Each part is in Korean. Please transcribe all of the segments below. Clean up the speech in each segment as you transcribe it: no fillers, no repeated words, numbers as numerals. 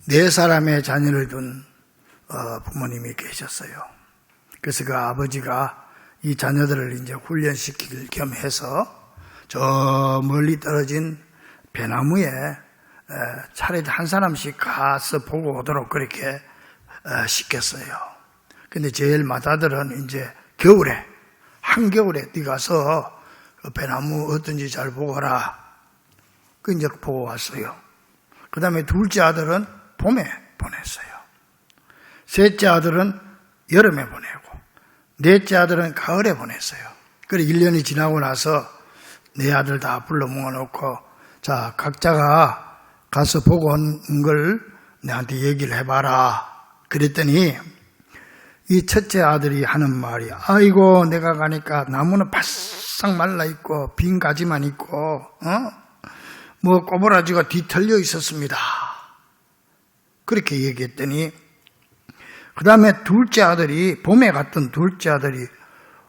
4사람의 자녀를 둔 부모님이 계셨어요. 그래서 그 아버지가 이 자녀들을 이제 훈련시킬 겸 해서 저 멀리 떨어진 배나무에 차례 한 사람씩 가서 보고 오도록 그렇게 시켰어요. 근데 제일 맏아들은 이제 겨울에, 한겨울에 뛰가서 그 배나무 어떤지 잘 보고 와라. 그 이제 보고 왔어요. 그 다음에 둘째 아들은 봄에 보냈어요. 셋째 아들은 여름에 보내고, 넷째 아들은 가을에 보냈어요. 그래 1년이 지나고 나서 네 아들 다 불러 모아놓고, 자, 각자가 가서 보고 온 걸 내한테 얘기를 해봐라. 그랬더니 이 첫째 아들이 하는 말이, 아이고 내가 가니까 나무는 바싹 말라있고 빈 가지만 있고 뭐 꼬부라지가 뒤틀려 있었습니다. 그렇게 얘기했더니 그 다음에 둘째 아들이, 봄에 갔던 둘째 아들이,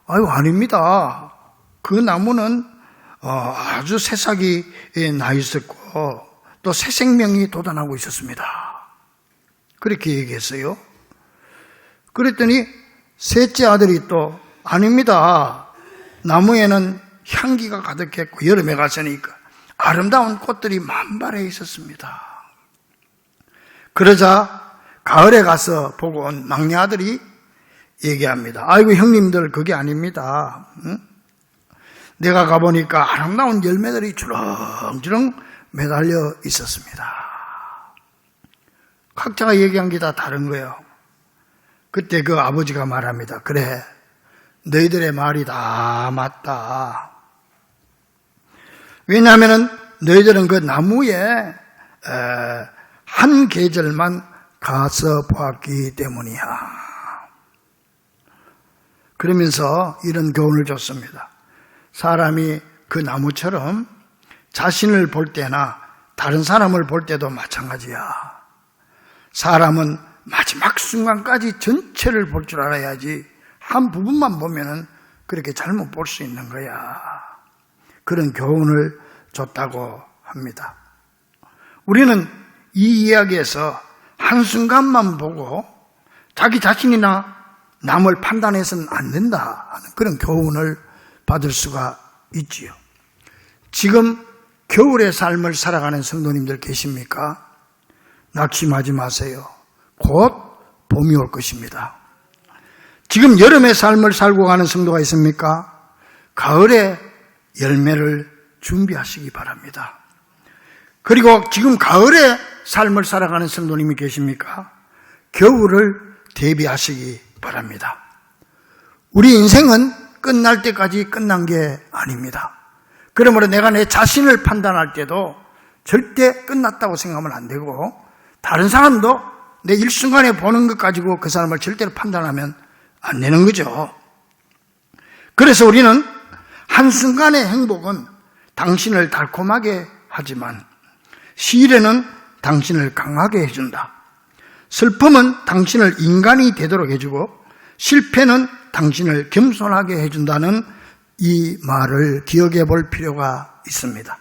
아유 아닙니다. 그 나무는 아주 새싹이 나 있었고 또 새 생명이 돋아나고 있었습니다. 그렇게 얘기했어요. 그랬더니 셋째 아들이 또, 아닙니다. 나무에는 향기가 가득했고 여름에 갔으니까 아름다운 꽃들이 만발해 있었습니다. 그러자 가을에 가서 보고 온 막내 아들이 얘기합니다. 아이고 형님들, 그게 아닙니다. 내가 가보니까 아름다운 열매들이 주렁주렁 매달려 있었습니다. 각자가 얘기한 게 다 다른 거예요. 그때 그 아버지가 말합니다. 그래, 너희들의 말이 다 맞다. 왜냐하면 너희들은 그 나무에 한 계절만 가서 보았기 때문이야. 그러면서 이런 교훈을 줬습니다. 사람이 그 나무처럼 자신을 볼 때나 다른 사람을 볼 때도 마찬가지야. 사람은 마지막 순간까지 전체를 볼 줄 알아야지 한 부분만 보면은 그렇게 잘못 볼 수 있는 거야. 그런 교훈을 줬다고 합니다. 우리는 이 이야기에서 한순간만 보고 자기 자신이나 남을 판단해서는 안 된다 하는 그런 교훈을 받을 수가 있지요. 지금 겨울의 삶을 살아가는 성도님들 계십니까? 낙심하지 마세요. 곧 봄이 올 것입니다. 지금 여름의 삶을 살고 가는 성도가 있습니까? 가을의 열매를 준비하시기 바랍니다. 그리고 지금 가을의 삶을 살아가는 성도님이 계십니까? 겨울을 대비하시기 바랍니다. 우리 인생은 끝날 때까지 끝난 게 아닙니다. 그러므로 내가 내 자신을 판단할 때도 절대 끝났다고 생각하면 안 되고, 다른 사람도 내 일순간에 보는 것 가지고 그 사람을 절대로 판단하면 안 되는 거죠. 그래서 우리는 한순간의 행복은 당신을 달콤하게 하지만 시련은 당신을 강하게 해준다. 슬픔은 당신을 인간이 되도록 해주고 실패는 당신을 겸손하게 해준다는 이 말을 기억해 볼 필요가 있습니다.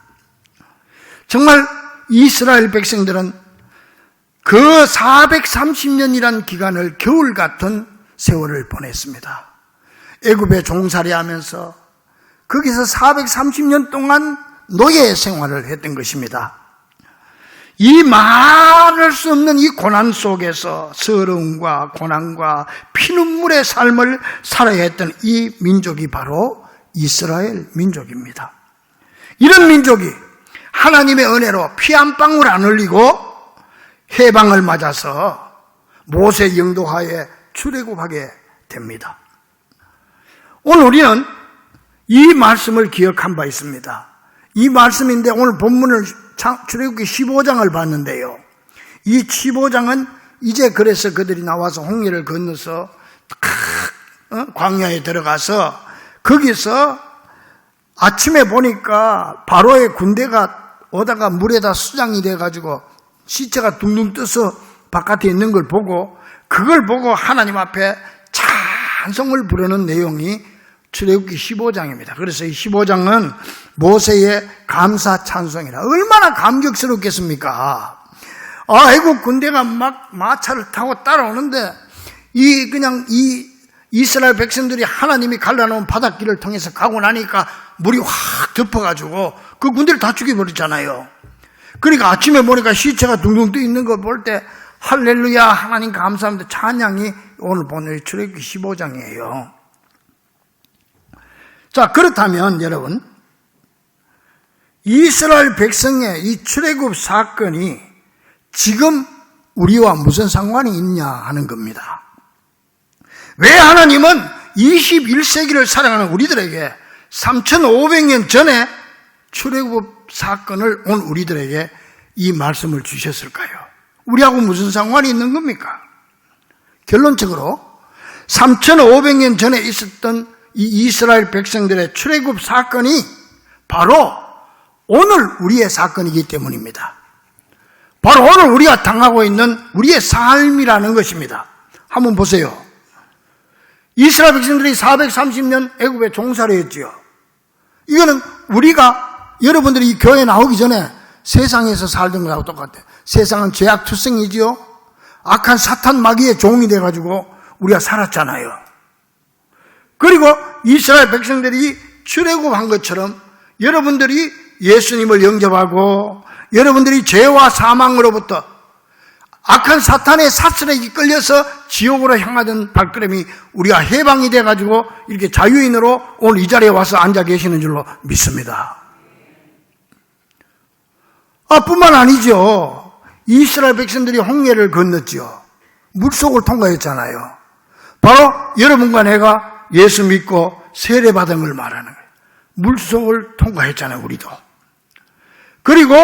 정말 이스라엘 백성들은 그 430년이란 기간을 겨울 같은 세월을 보냈습니다. 애굽에 종살이하면서 거기서 430년 동안 노예 생활을 했던 것입니다. 이 말할 수 없는 이 고난 속에서 서러움과 고난과 피눈물의 삶을 살아야 했던 이 민족이 바로 이스라엘 민족입니다. 이런 민족이 하나님의 은혜로 피 한 방울 안 흘리고 해방을 맞아서 모세 영도하에 출애굽하게 됩니다. 오늘 우리는 이 말씀을 기억한 바 있습니다. 이 말씀인데 오늘 본문을 출애굽기 15장을 봤는데요. 이 15장은 이제 그래서 그들이 나와서 홍해를 건너서 광야에 들어가서 거기서 아침에 보니까 바로의 군대가 오다가 물에다 수장이 돼가지고 시체가 둥둥 떠서 바깥에 있는 걸 보고 그걸 보고 하나님 앞에 찬송을 부르는 내용이 출애굽기 15장입니다. 그래서 이 15장은 모세의 감사 찬송이라 얼마나 감격스럽겠습니까? 애국 군대가 막 마차를 타고 따라오는데 이 이스라엘 백성들이 하나님이 갈라놓은 바닷길을 통해서 가고 나니까 물이 확 덮어가지고 그 군대를 다 죽여버렸잖아요. 그러니까 아침에 보니까 시체가 둥둥 떠 있는 거 볼 때 할렐루야 하나님 감사합니다 찬양이 오늘 보는 출애굽기 15장이에요. 자, 그렇다면 여러분, 이스라엘 백성의 이 출애굽 사건이 지금 우리와 무슨 상관이 있냐 하는 겁니다. 왜 하나님은 21세기를 살아가는 우리들에게 3500년 전에 출애굽 사건을 온 우리들에게 이 말씀을 주셨을까요? 우리하고 무슨 상관이 있는 겁니까? 결론적으로 3500년 전에 있었던 이 이스라엘 백성들의 출애굽 사건이 바로 오늘 우리의 사건이기 때문입니다. 바로 오늘 우리가 당하고 있는 우리의 삶이라는 것입니다. 한번 보세요. 이스라엘 백성들이 430년 애굽에 종살이 했지요. 이거는 우리가 여러분들이 이 교회에 나오기 전에 세상에서 살던 거하고 똑같아요. 세상은 죄악투성이지요. 악한 사탄 마귀의 종이 돼가지고 우리가 살았잖아요. 그리고 이스라엘 백성들이 출애굽한 것처럼 여러분들이 예수님을 영접하고 여러분들이 죄와 사망으로부터 악한 사탄의 사슬에 이끌려서 지옥으로 향하던 발걸음이 우리가 해방이 돼가지고 이렇게 자유인으로 오늘 이 자리에 와서 앉아 계시는 줄로 믿습니다. 뿐만 아니죠. 이스라엘 백성들이 홍해를 건넜죠. 물속을 통과했잖아요. 바로 여러분과 내가 예수 믿고 세례받은 걸 말하는 거예요. 물속을 통과했잖아요, 우리도. 그리고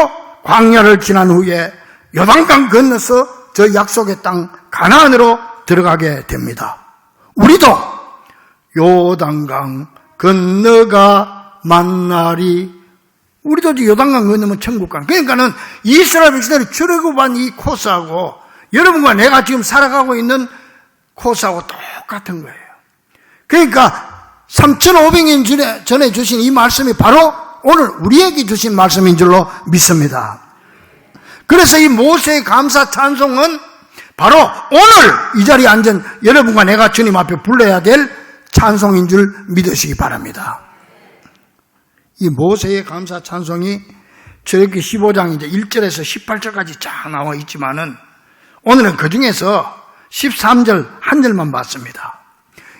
광야를 지난 후에 요단강 건너서 저 약속의 땅 가나안으로 들어가게 됩니다. 우리도 요단강 건너가 만나리. 우리도 요단강 건너면 천국 강. 그러니까는 이스라엘 백성들이 출애굽한 이 코스하고 여러분과 내가 지금 살아가고 있는 코스하고 똑같은 거예요. 그러니까 3500년 전에 주신 이 말씀이 바로 오늘 우리에게 주신 말씀인 줄로 믿습니다. 그래서 이 모세의 감사 찬송은 바로 오늘 이 자리에 앉은 여러분과 내가 주님 앞에 불러야 될 찬송인 줄 믿으시기 바랍니다. 이 모세의 감사 찬송이 출애굽기 15장 이제 1절에서 18절까지 쫙 나와 있지만은 오늘은 그 중에서 13절 한 절만 봤습니다.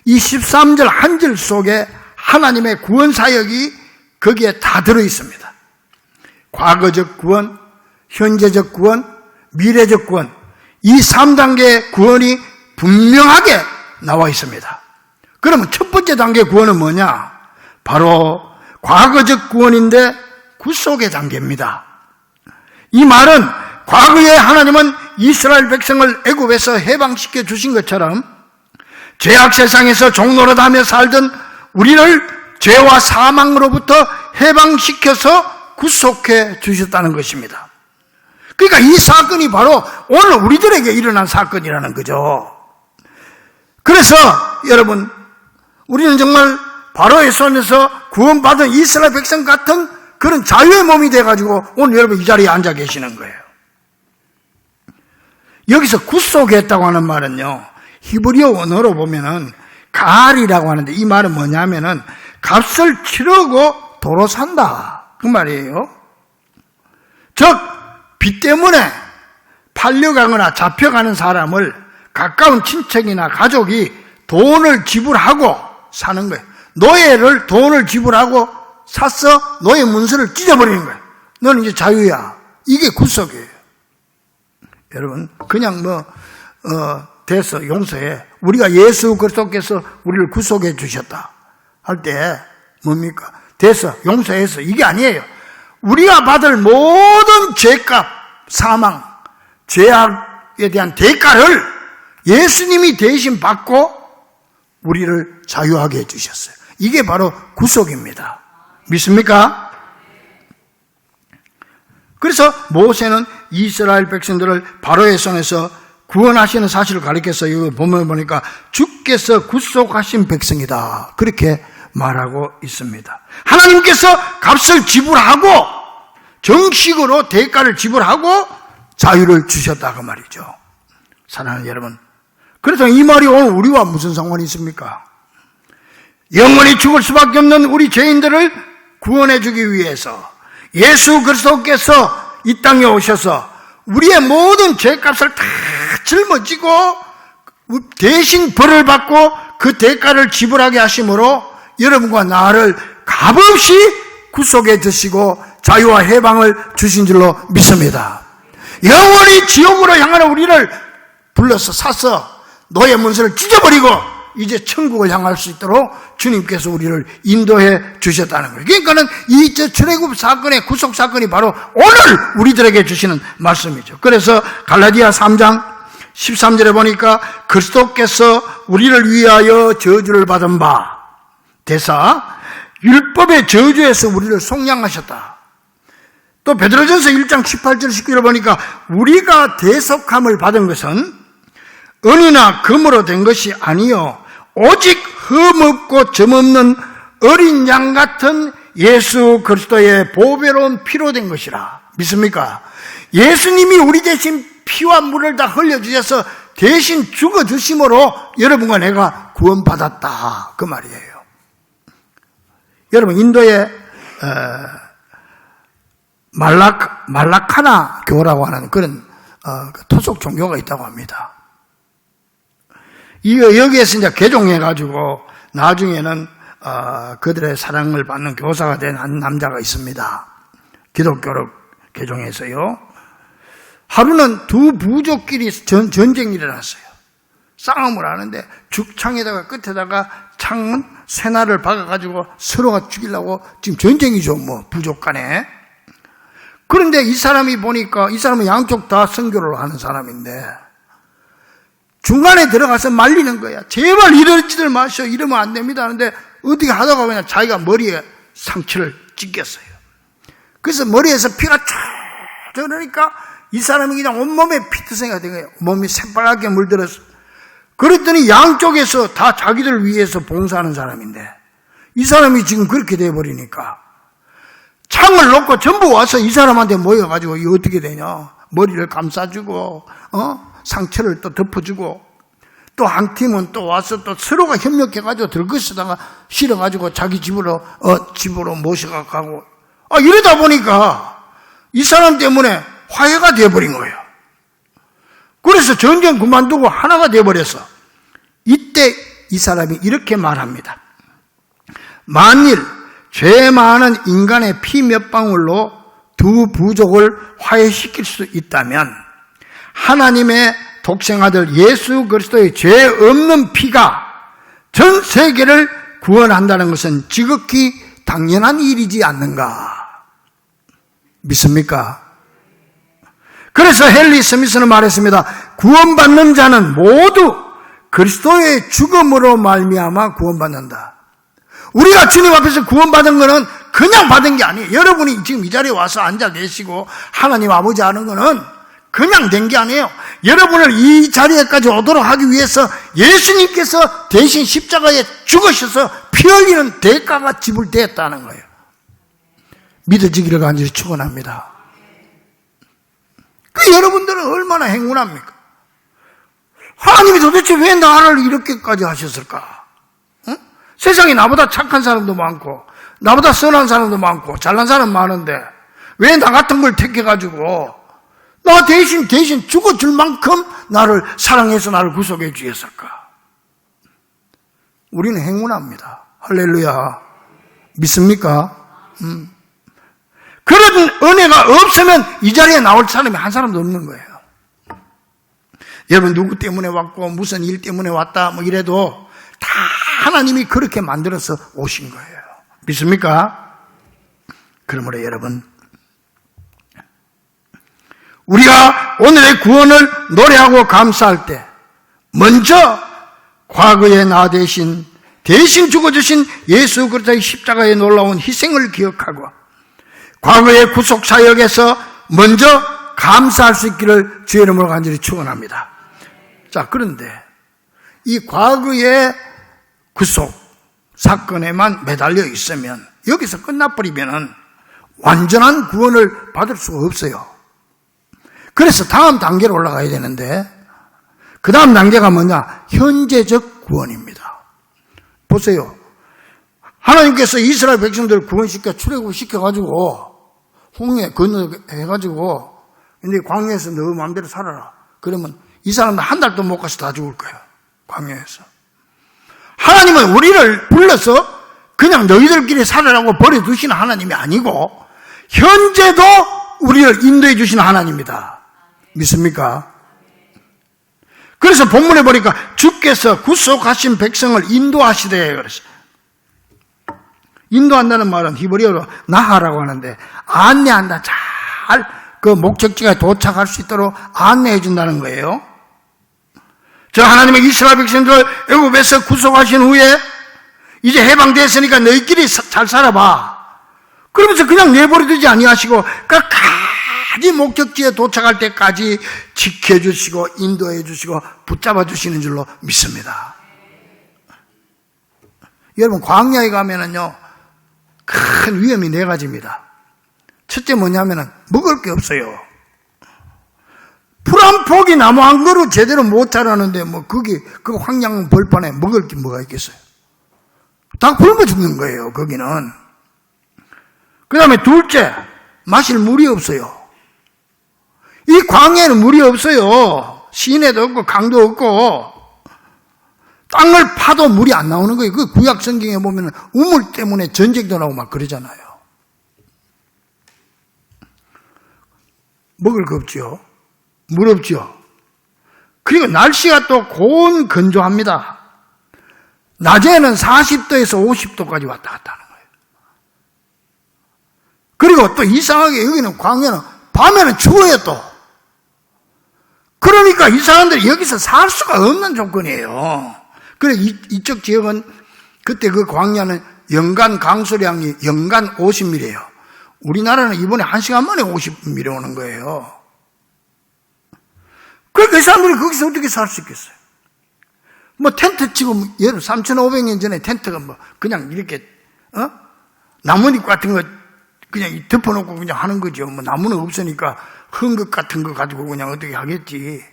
이 13절 한 절 속에 하나님의 구원 사역이 거기에 다 들어 있습니다. 과거적 구원, 현재적 구원, 미래적 구원, 이 3단계의 구원이 분명하게 나와 있습니다. 그러면 첫 번째 단계의 구원은 뭐냐? 바로 과거적 구원인데 구속의 단계입니다. 이 말은 과거에 하나님은 이스라엘 백성을 애굽에서 해방시켜 주신 것처럼 죄악 세상에서 종노릇하며 살던 우리를 죄와 사망으로부터 해방시켜서 구속해 주셨다는 것입니다. 그러니까 이 사건이 바로 오늘 우리들에게 일어난 사건이라는 거죠. 그래서 여러분, 우리는 정말 바로의 손에서 구원받은 이스라엘 백성 같은 그런 자유의 몸이 돼가지고 오늘 여러분 이 자리에 앉아 계시는 거예요. 여기서 구속했다고 하는 말은요, 히브리어 원어로 보면은 가알이라고 하는데 이 말은 뭐냐면은 값을 치르고 도로 산다 그 말이에요. 즉 빚 때문에 팔려가거나 잡혀가는 사람을 가까운 친척이나 가족이 돈을 지불하고 사는 거예요. 노예를 돈을 지불하고 샀어. 노예 문서를 찢어버리는 거예요. 너는 이제 자유야. 이게 구속이에요. 여러분, 그냥 됐어, 용서해. 우리가 예수 그리스도께서 우리를 구속해 주셨다 할 때 뭡니까? 됐어, 용서했어. 이게 아니에요. 우리가 받을 모든 죄값, 사망, 죄악에 대한 대가를 예수님이 대신 받고 우리를 자유하게 해주셨어요. 이게 바로 구속입니다. 믿습니까? 그래서 모세는 이스라엘 백성들을 바로의 손에서 구원하시는 사실을 가리켜서 이거 보니까 주께서 구속하신 백성이다 그렇게 말하고 있습니다. 하나님께서 값을 지불하고 정식으로 대가를 지불하고 자유를 주셨다 그 말이죠. 사랑하는 여러분, 그래서 이 말이 오늘 우리와 무슨 상관이 있습니까? 영원히 죽을 수밖에 없는 우리 죄인들을 구원해 주기 위해서 예수 그리스도께서 이 땅에 오셔서 우리의 모든 죄값을 다 짊어지고 대신 벌을 받고 그 대가를 지불하게 하심으로 여러분과 나를 값없이 구속해 주시고 자유와 해방을 주신 줄로 믿습니다. 영원히 지옥으로 향하는 우리를 불러서 사서 노예 문서를 찢어버리고 이제 천국을 향할 수 있도록 주님께서 우리를 인도해 주셨다는 거예요. 그러니까는 이 출애굽 사건의 구속 사건이 바로 오늘 우리들에게 주시는 말씀이죠. 그래서 갈라디아 3장 13절에 보니까 그리스도께서 우리를 위하여 저주를 받은 바 대사 율법의 저주에서 우리를 속량하셨다. 또 베드로전서 1장 18절 19절을 보니까 우리가 대속함을 받은 것은 은이나 금으로 된 것이 아니요 오직 흠없고 점없는 어린 양 같은 예수 그리스도의 보배로운 피로 된 것이라. 믿습니까? 예수님이 우리 대신 피와 물을 다 흘려주셔서 대신 죽어주심으로 여러분과 내가 구원받았다 그 말이에요. 여러분 인도에 말라카나 교라고 하는 그런 토속 종교가 있다고 합니다. 여기에서 이제 개종해가지고 나중에는 그들의 사랑을 받는 교사가 된 한 남자가 있습니다. 기독교로 개종해서요. 하루는 두 부족끼리 전쟁이 일어났어요. 싸움을 하는데 죽창에다가 끝에다가 창은 쇠날을 박아가지고 서로가 죽이려고 지금 전쟁이죠, 뭐 부족 간에. 그런데 이 사람이 보니까 이 사람은 양쪽 다 선교를 하는 사람인데 중간에 들어가서 말리는 거야. 제발 이러지들 마셔. 이러면 안 됩니다. 하는데 어떻게 하다가 그냥 자기가 머리에 상처를 찢겼어요. 그래서 머리에서 피가 쫙 흐르니까 이 사람이 그냥 온몸에 피투성이가 된 거예요. 몸이 새빨갛게 물들었어. 그랬더니 양쪽에서 다 자기들 위해서 봉사하는 사람인데 이 사람이 지금 그렇게 돼버리니까 창을 놓고 전부 와서 이 사람한테 모여가지고 이거 어떻게 되냐. 머리를 감싸주고 상처를 또 덮어주고 또 한 팀은 또 와서 또 서로가 협력해가지고 들것에다가 실어가지고 자기 집으로 모셔가고 이러다 보니까 이 사람 때문에 화해가 돼버린 거예요. 그래서 전쟁 그만두고 하나가 돼버렸어. 이때 이 사람이 이렇게 말합니다. 만일 죄 많은 인간의 피 몇 방울로 두 부족을 화해시킬 수 있다면 하나님의 독생아들 예수 그리스도의 죄 없는 피가 전 세계를 구원한다는 것은 지극히 당연한 일이지 않는가? 믿습니까? 그래서 헨리 스미스는 말했습니다. 구원받는 자는 모두 그리스도의 죽음으로 말미암아 구원받는다. 우리가 주님 앞에서 구원받은 거는 그냥 받은 게 아니에요. 여러분이 지금 이 자리에 와서 앉아 계시고 하나님 아버지 하는 거는 그냥 된 게 아니에요. 여러분을 이 자리에까지 오도록 하기 위해서 예수님께서 대신 십자가에 죽으셔서 피 흘리는 대가가 지불되었다는 거예요. 믿어지기를 간절히 축원합니다. 여러분들은 얼마나 행운합니까? 하나님이 도대체 왜 나를 이렇게까지 하셨을까? 응? 세상에 나보다 착한 사람도 많고 나보다 선한 사람도 많고 잘난 사람 많은데 왜 나 같은 걸 택해가지고 나 대신 죽어줄 만큼 나를 사랑해서 나를 구속해 주셨을까? 우리는 행운합니다. 할렐루야. 믿습니까? 그런 은혜가 없으면 이 자리에 나올 사람이 한 사람도 없는 거예요. 여러분 누구 때문에 왔고 무슨 일 때문에 왔다 뭐 이래도 다 하나님이 그렇게 만들어서 오신 거예요. 믿습니까? 그러므로 여러분 우리가 오늘의 구원을 노래하고 감사할 때 먼저 과거에 나 대신 죽어주신 예수 그리스도의 십자가에 놀라운 희생을 기억하고 과거의 구속사역에서 먼저 감사할 수 있기를 주의 이름으로 간절히 축원합니다. 자, 그런데 이 과거의 구속 사건에만 매달려 있으면 여기서 끝나버리면 완전한 구원을 받을 수가 없어요. 그래서 다음 단계로 올라가야 되는데 그 다음 단계가 뭐냐? 현재적 구원입니다. 보세요. 하나님께서 이스라엘 백성들을 구원시켜 출애굽시켜가지고 홍해 건너해가지고 근데 광야에서 너 마음대로 살아라. 그러면 이 사람들 한 달도 못 가서 다 죽을 거예요. 광야에서. 하나님은 우리를 불러서 그냥 너희들끼리 살아라고 버려두시는 하나님이 아니고 현재도 우리를 인도해 주시는 하나님입니다. 믿습니까? 그래서 본문에 보니까 주께서 구속하신 백성을 인도하시되 그랬어요. 인도한다는 말은 히브리어로 나하라고 하는데 안내한다. 잘 그 목적지에 도착할 수 있도록 안내해 준다는 거예요. 저 하나님의 이스라엘 백성들 애굽에서 구속하신 후에 이제 해방됐으니까 너희끼리 잘 살아봐. 그러면서 그냥 내버려두지 아니하시고 끝까지 목적지에 도착할 때까지 지켜주시고 인도해 주시고 붙잡아 주시는 줄로 믿습니다. 여러분 광야에 가면은요 큰 위험이 네 가지입니다. 첫째 뭐냐면은 먹을 게 없어요. 풀 한 포기 나무 한 그루 제대로 못 자라는데 뭐 거기 그 황량 벌판에 먹을 게 뭐가 있겠어요? 다 굶어 죽는 거예요. 거기는. 그 다음에 둘째 마실 물이 없어요. 이 광야에는 물이 없어요. 시내도 없고 강도 없고 땅을 파도 물이 안 나오는 거예요. 그 구약 성경에 보면 우물 때문에 전쟁도 나고 막 그러잖아요. 먹을 거 없죠. 물 없죠. 그리고 날씨가 또 고온 건조합니다. 낮에는 40도에서 50도까지 왔다 갔다 하는 거예요. 그리고 또 이상하게 여기는 광야는 밤에는 추워요 또. 그러니까 이 사람들이 여기서 살 수가 없는 조건이에요. 그래 이쪽 지역은 그때 그 광야는 연간 강수량이 연간 50mm예요. 우리나라는 이번에 1시간 만에 50mm 오는 거예요. 그러니까 이 사람들이 거기서 어떻게 살 수 있겠어요? 뭐 텐트 치고 예를 3,500년 전에 텐트가 뭐 그냥 이렇게 나뭇잎 같은 거 그냥 덮어놓고 그냥 하는 거죠. 뭐 나무는 없으니까 흙 같은 거 가지고 그냥 어떻게 하겠지.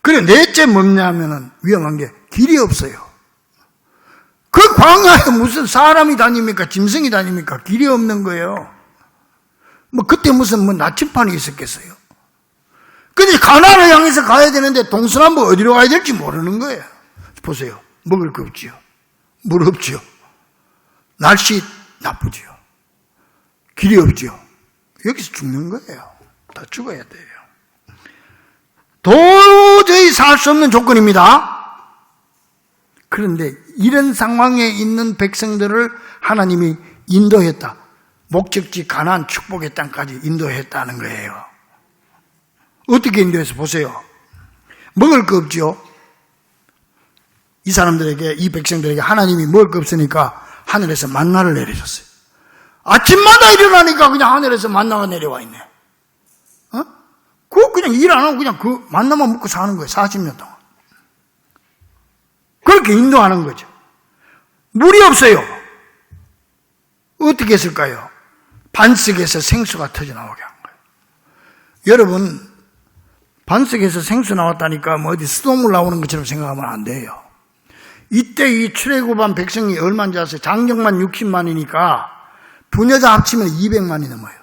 그래 넷째 뭐냐면은 위험한 게 길이 없어요. 그 광야에 무슨 사람이 다닙니까? 짐승이 다닙니까? 길이 없는 거예요. 뭐 그때 무슨 뭐 나침판이 있었겠어요. 근데 가나안을 향해서 가야 되는데 동서남북 어디로 가야 될지 모르는 거예요. 보세요. 먹을 거 없지요. 물 없지요. 날씨 나쁘지요. 길이 없지요. 여기서 죽는 거예요. 다 죽어야 돼요. 도저히 살 수 없는 조건입니다. 그런데 이런 상황에 있는 백성들을 하나님이 인도했다. 목적지 가나안 축복의 땅까지 인도했다는 거예요. 어떻게 인도해서 보세요. 먹을 거 없죠. 이 사람들에게 이 백성들에게 하나님이 먹을 거 없으니까 하늘에서 만나를 내려줬어요. 아침마다 일어나니까 그냥 하늘에서 만나가 내려와 있네. 그거 그냥 일 안 하고 그냥 그 만나만 먹고 사는 거예요. 40년 동안. 그렇게 인도하는 거죠. 물이 없어요. 어떻게 했을까요? 반석에서 생수가 터져나오게 한 거예요. 여러분 반석에서 생수 나왔다니까 뭐 어디 수돗물 나오는 것처럼 생각하면 안 돼요. 이때 이 출애굽한 백성이 얼마인지 아세요? 장정만 60만이니까 부녀자 합치면 200만이 넘어요.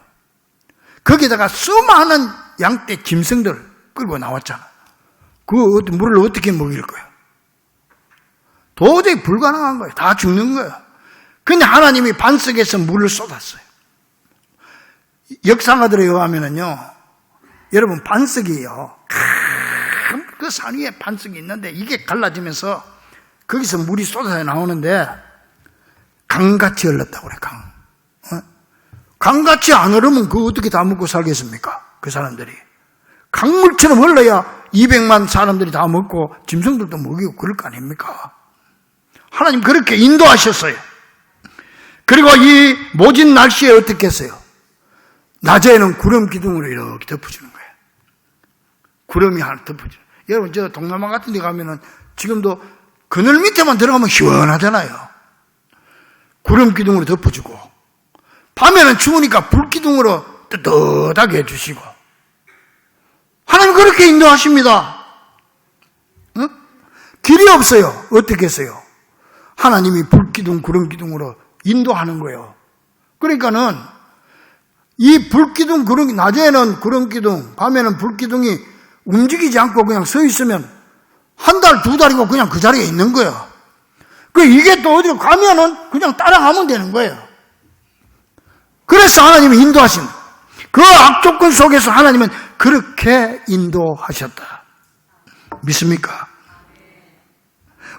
거기다가 수많은 양떼 짐승들 끌고 나왔잖아. 그 물을 어떻게 먹일 거야? 도저히 불가능한 거예요. 다 죽는 거예요. 근데 하나님이 반석에서 물을 쏟았어요. 역사가들에 의하면은요, 여러분 반석이에요. 큰 그 산 위에 반석이 있는데 이게 갈라지면서 거기서 물이 쏟아져 나오는데 강같이 흘렀다고 그래. 강같이 안 흐르면 그거 어떻게 다 먹고 살겠습니까? 그 사람들이. 강물처럼 흘러야 200만 사람들이 다 먹고 짐승들도 먹이고 그럴 거 아닙니까? 하나님 그렇게 인도하셨어요. 그리고 이 모진 날씨에 어떻게 했어요? 낮에는 구름 기둥으로 이렇게 덮어주는 거예요. 구름이 하나 덮어주는. 여러분 저 동남아 같은 데 가면은 지금도 그늘 밑에만 들어가면 시원하잖아요. 구름 기둥으로 덮어주고 밤에는 추우니까 불 기둥으로 떳떳하게 해주시고 하나님 그렇게 인도하십니다. 응? 길이 없어요. 어떻게 했어요? 하나님이 불기둥 구름기둥으로 인도하는 거예요. 그러니까는 이 불기둥 구름, 낮에는 구름기둥, 밤에는 불기둥이 움직이지 않고 그냥 서 있으면 한 달, 두 달이고 그냥 그 자리에 있는 거예요. 이게 또 어디로 가면은 그냥 따라가면 되는 거예요. 그래서 하나님이 인도하신 그 악조건 속에서 하나님은 그렇게 인도하셨다. 믿습니까?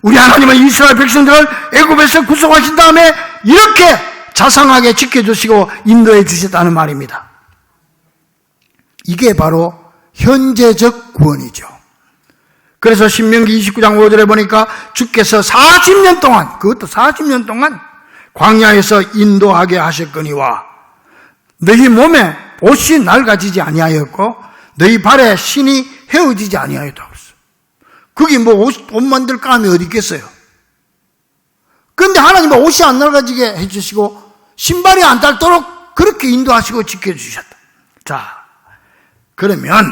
우리 하나님은 이스라엘 백성들을 애굽에서 구속하신 다음에 이렇게 자상하게 지켜주시고 인도해 주셨다는 말입니다. 이게 바로 현재적 구원이죠. 그래서 신명기 29장 5절에 보니까 주께서 40년 동안, 그것도 40년 동안 광야에서 인도하게 하셨거니와 너희 몸에 옷이 낡아지지 아니하였고 너희 발에 신이 헤어지지 아니하였다고 했어요. 그게 뭐 옷 만들 감이 어디 있겠어요? 그런데 하나님은 옷이 안 낡아지게 해주시고 신발이 안 닳도록 그렇게 인도하시고 지켜주셨다. 자, 그러면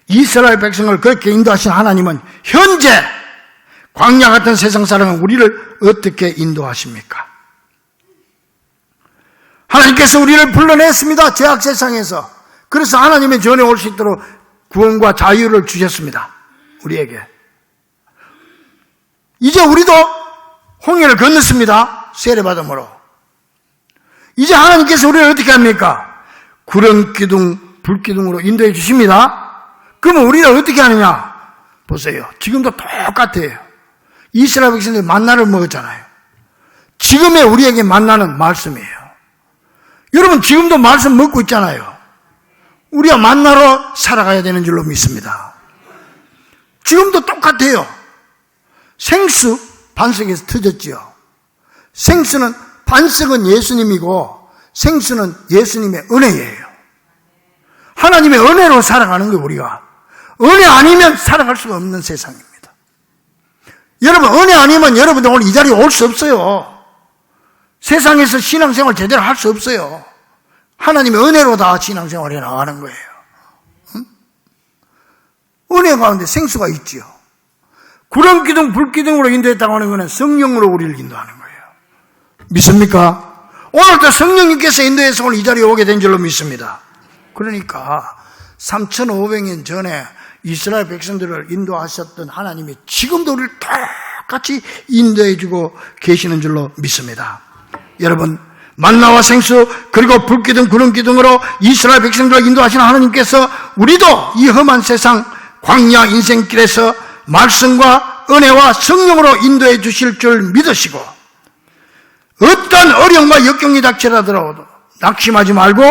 이스라엘 백성을 그렇게 인도하신 하나님은 현재 광야 같은 세상 사람은 우리를 어떻게 인도하십니까? 하나님께서 우리를 불러냈습니다. 죄악 세상에서. 그래서 하나님의 전에 올 수 있도록 구원과 자유를 주셨습니다. 우리에게. 이제 우리도 홍해를 건넜습니다. 세례받음으로. 이제 하나님께서 우리를 어떻게 합니까? 구름기둥, 불기둥으로 인도해 주십니다. 그러면 우리가 어떻게 하느냐? 보세요. 지금도 똑같아요. 이스라엘 백성들이 만나를 먹었잖아요. 지금의 우리에게 만나는 말씀이에요. 여러분 지금도 말씀 먹고 있잖아요. 우리가 만나로 살아가야 되는 줄로 믿습니다. 지금도 똑같아요. 생수 반석에서 터졌지요. 생수는 반석은 예수님이고 생수는 예수님의 은혜예요. 하나님의 은혜로 살아가는 거예요. 우리가 은혜 아니면 살아갈 수가 없는 세상입니다. 여러분 은혜 아니면 여러분들 오늘 이 자리에 올 수 없어요. 세상에서 신앙생활 제대로 할 수 없어요. 하나님의 은혜로 다 신앙생활에 나가는 거예요. 응? 은혜 가운데 생수가 있지요. 구름기둥 불기둥으로 인도했다고 하는 것은 성령으로 우리를 인도하는 거예요. 믿습니까? 오늘도 성령님께서 인도해서 오늘 이 자리에 오게 된 줄로 믿습니다. 그러니까 3,500년 전에 이스라엘 백성들을 인도하셨던 하나님이 지금도 우리를 똑같이 인도해주고 계시는 줄로 믿습니다. 여러분 만나와 생수 그리고 불기둥 구름기둥으로 이스라엘 백성들을 인도하시는 하나님께서 우리도 이 험한 세상 광야 인생길에서 말씀과 은혜와 성령으로 인도해 주실 줄 믿으시고 어떤 어려움과 역경이 닥치더라도 낙심하지 말고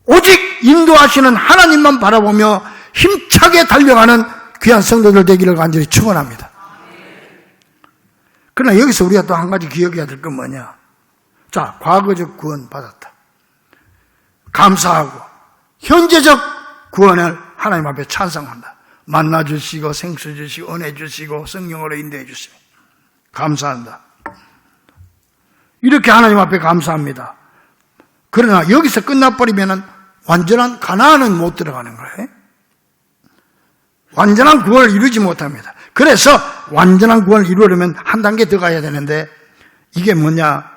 오직 인도하시는 하나님만 바라보며 힘차게 달려가는 귀한 성도들 되기를 간절히 축원합니다. 그러나 여기서 우리가 또 한 가지 기억해야 될 건 뭐냐? 자, 과거적 구원 받았다. 감사하고 현재적 구원을 하나님 앞에 찬송한다. 만나 주시고 생수 주시고 은혜 주시고 성령으로 인도해 주시고 감사한다. 이렇게 하나님 앞에 감사합니다. 그러나 여기서 끝나버리면 완전한 가나안은 못 들어가는 거예요. 완전한 구원을 이루지 못합니다. 그래서 완전한 구원을 이루려면 한 단계 더 가야 되는데 이게 뭐냐?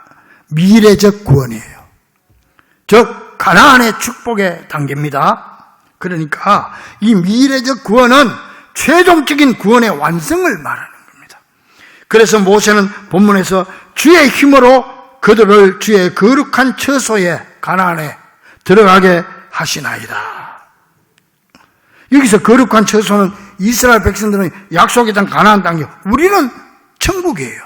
미래적 구원이에요. 즉 가나안의 축복의 단계입니다. 그러니까 이 미래적 구원은 최종적인 구원의 완성을 말하는 겁니다. 그래서 모세는 본문에서 주의 힘으로 그들을 주의 거룩한 처소에 가나안에 들어가게 하시나이다. 여기서 거룩한 처소는 이스라엘 백성들은 약속의 땅 가나안 땅이요. 우리는 천국이에요.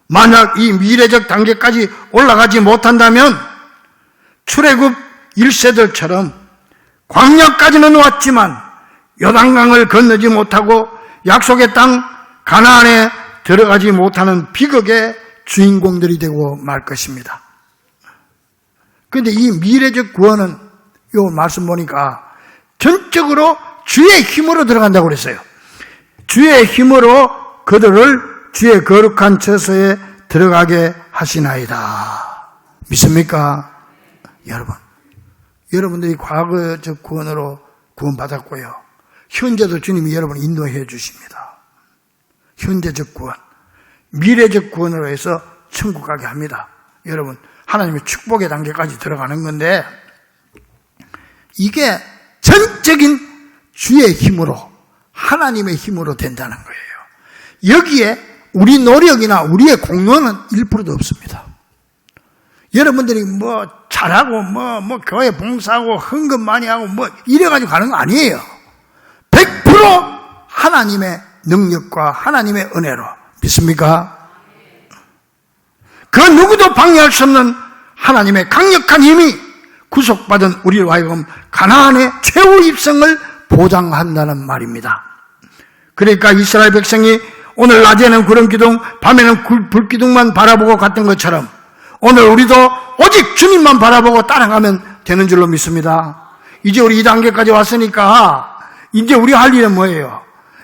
만약 이 미래적 단계까지 올라가지 못한다면 출애굽 1세들처럼 광야까지는 왔지만 요단강을 건너지 못하고 약속의 땅 가나안에 들어가지 못하는 비극의 주인공들이 되고 말 것입니다. 그런데 이 미래적 구원은 이 말씀 보니까 전적으로 주의 힘으로 들어간다고 그랬어요. 주의 힘으로 그들을 주의 거룩한 처소에 들어가게 하시나이다. 믿습니까? 여러분들이 과거적 구원으로 구원받았고요. 현재도 주님이 여러분을 인도해 주십니다. 현재적 구원, 미래적 구원으로 해서 천국 가게 합니다. 여러분, 하나님의 축복의 단계까지 들어가는 건데 이게 전적인 주의 힘으로, 하나님의 힘으로 된다는 거예요. 여기에 우리 노력이나 우리의 공로는 1%도 없습니다. 여러분들이 뭐 잘하고 뭐 교회 봉사하고 헌금 많이 하고 뭐 이래가지고 가는 거 아니에요. 100% 하나님의 능력과 하나님의 은혜로. 믿습니까? 그 누구도 방해할 수 없는 하나님의 강력한 힘이 구속받은 우리로 하여금 가나안의 최후 입성을 보장한다는 말입니다. 그러니까 이스라엘 백성이 오늘 낮에는 구름 기둥, 밤에는 불기둥만 바라보고 갔던 것처럼 오늘 우리도 오직 주님만 바라보고 따라가면 되는 줄로 믿습니다. 이제 우리 2단계까지 왔으니까 이제 우리가 할 일은 뭐예요?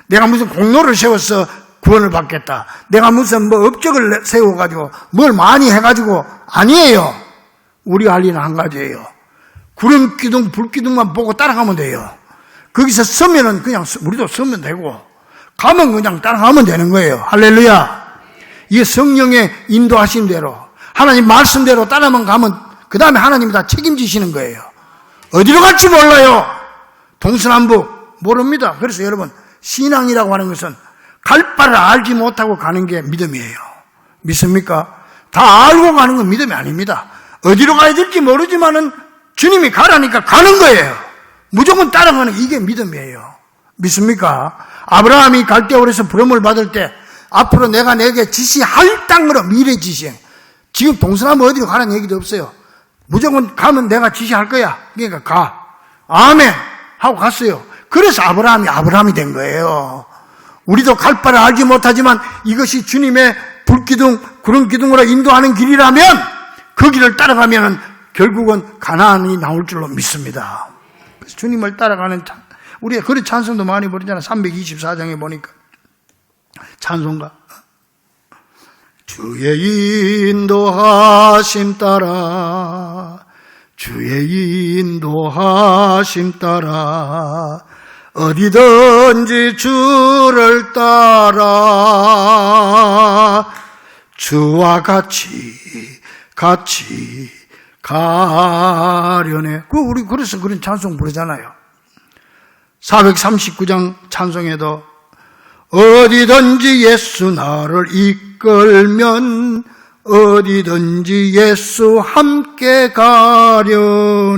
내가 무슨 공로를 세워서 구원을 받겠다. 내가 무슨 뭐 업적을 세워가지고 뭘 많이 해가지고 아니에요. 우리가 할 일은 한 가지예요. 구름 기둥, 불기둥만 보고 따라가면 돼요. 거기서 서면은 그냥 우리도 서면 되고 가면 그냥 따라가면 되는 거예요. 할렐루야. 이게 성령의 인도하신 대로 하나님 말씀대로 따라만 가면 그 다음에 하나님이 다 책임지시는 거예요. 어디로 갈지 몰라요. 동서남북 모릅니다. 그래서 여러분, 신앙이라고 하는 것은 갈 바를 알지 못하고 가는 게 믿음이에요. 믿습니까? 다 알고 가는 건 믿음이 아닙니다. 어디로 가야 될지 모르지만은 주님이 가라니까 가는 거예요. 무조건 따라가는 이게 믿음이에요. 믿습니까? 아브라함이 갈대아울에서 부름을 받을 때 앞으로 내가 내게 지시할 땅으로 미래 지시행. 지금 동서남북 어디로 가라는 얘기도 없어요. 무조건 가면 내가 지시할 거야. 그러니까 가. 아멘 하고 갔어요. 그래서 아브라함이 된 거예요. 우리도 갈 바를 알지 못하지만 이것이 주님의 불기둥, 구름기둥으로 인도하는 길이라면 그 길을 따라가면 결국은 가나안이 나올 줄로 믿습니다. 그래서 주님을 따라가는 우리가 그런 찬송도 많이 부르잖아요. 324장에 보니까 찬송가 주의 인도하심 따라 주의 인도하심 따라 어디든지 주를 따라 주와 같이 가려네. 우리 그래서 그런 찬송 부르잖아요. 439장 찬송에도 어디든지 예수 나를 이끌면 어디든지 예수 함께 가려네.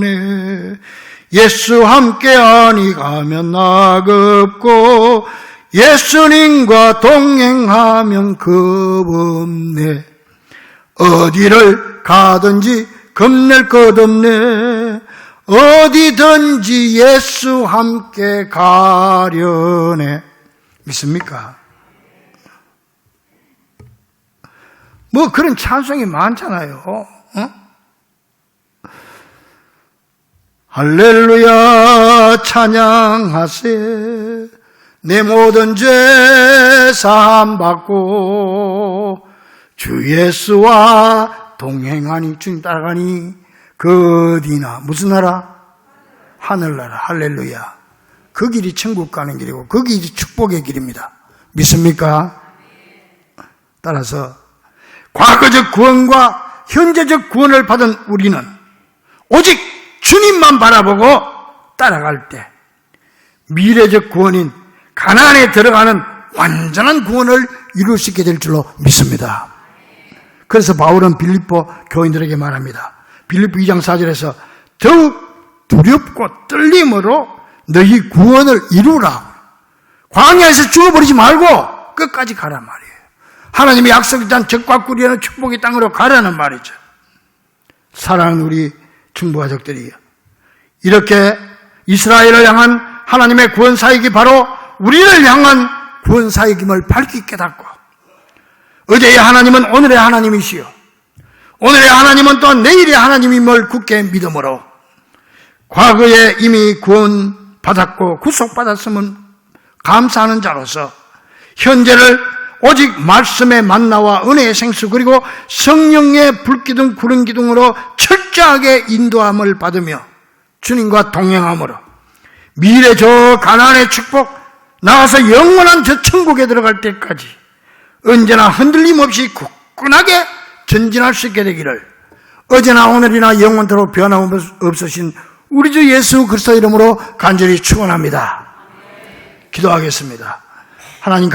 예수 함께 아니 가면 나급고 예수님과 동행하면 겁없네. 어디를 가든지 겁낼 것 없네. 어디든지 예수 함께 가려네. 믿습니까? 뭐 그런 찬송이 많잖아요. 할렐루야 찬양하세. 내 모든 죄 사함 받고 주 예수와 동행하니, 주님 따라가니 그 어디나, 무슨 나라? 하늘나라. 할렐루야. 그 길이 천국 가는 길이고 그 길이 축복의 길입니다. 믿습니까? 따라서 과거적 구원과 현재적 구원을 받은 우리는 오직 주님만 바라보고 따라갈 때 미래적 구원인 가나안에 들어가는 완전한 구원을 이룰 수 있게 될 줄로 믿습니다. 그래서 바울은 빌립보 교인들에게 말합니다. 빌립보 2장 4절에서 더욱 두렵고 떨림으로 너희 구원을 이루라. 광야에서 죽어버리지 말고 끝까지 가란 말이에요. 하나님의 약속이 단 적과 꿀이라는 축복의 땅으로 가라는 말이죠. 사랑하는 우리 충부가족들이요, 이렇게 이스라엘을 향한 하나님의 구원사역이 바로 우리를 향한 구원사역임을 밝히 깨닫고, 어제의 하나님은 오늘의 하나님이시요 오늘의 하나님은 또한 내일의 하나님임을 굳게 믿음으로 과거에 이미 구원받았고 구속받았으면 감사하는 자로서 현재를 오직 말씀의 만나와 은혜의 생수 그리고 성령의 불기둥 구름기둥으로 철저하게 인도함을 받으며 주님과 동행함으로 미래 저 가나안의 축복, 나가서 영원한 저 천국에 들어갈 때까지 언제나 흔들림 없이 굳건하게 전진할 수 있게 되기를 어제나 오늘이나 영원토록 변함없으신 우리 주 예수 그리스도 이름으로 간절히 축원합니다. 기도하겠습니다. 하나님